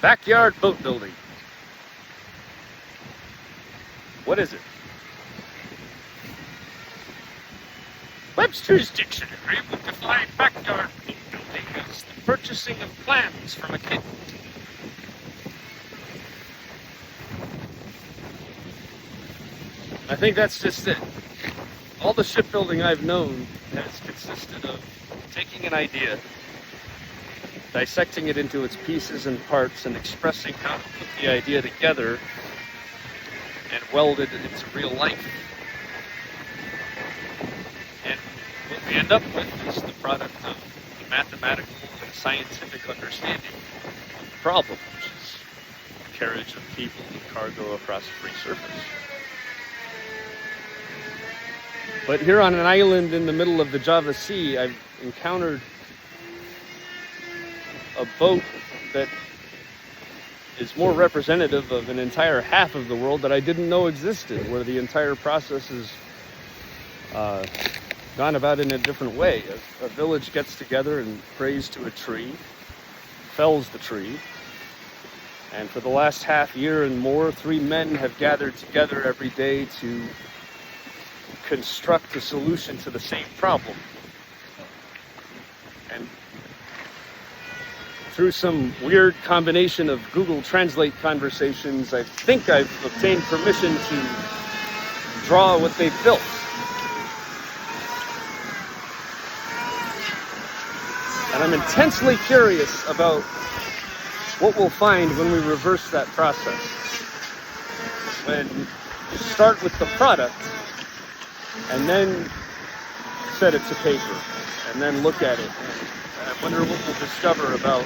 Backyard boat building. What is it? Webster's Dictionary would define backyard boat building as the purchasing of plans from a kid. I think that's just it. All the shipbuilding I've known has consisted of taking an idea, dissecting it into its pieces and parts, and expressing how to put the idea together and weld it into real life. And what we end up with is the product of the mathematical and scientific understanding of the problem, which is the carriage of people and cargo across a free surface. But here on an island in the middle of the Java Sea, I've encountered a boat that is more representative of an entire half of the world that I didn't know existed, where the entire process is gone about in a different way. A village gets together and prays to a tree, fells the tree, and for the last half year and more, 3 men have gathered together every day to construct a solution to the same problem. And through some weird combination of Google Translate conversations, I think I've obtained permission to draw what they've built. And I'm intensely curious about what we'll find when we reverse that process. When you start with the product, and then set it to paper, and then look at it. And I wonder what we'll discover about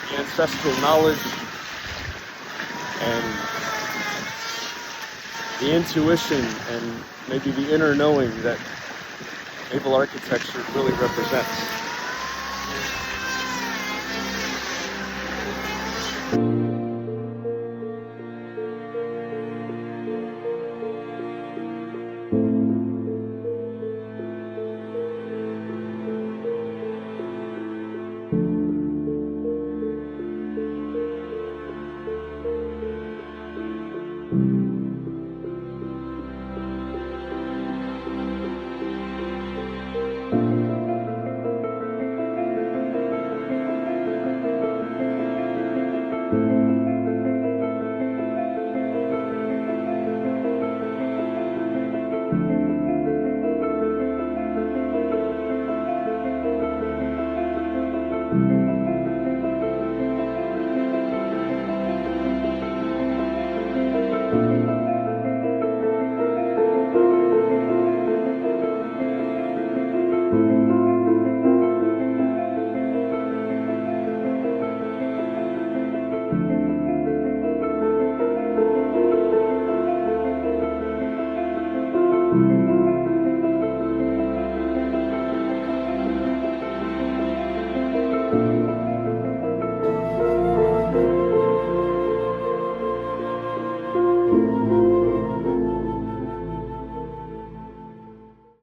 the ancestral knowledge and the intuition and maybe the inner knowing that naval architecture really represents.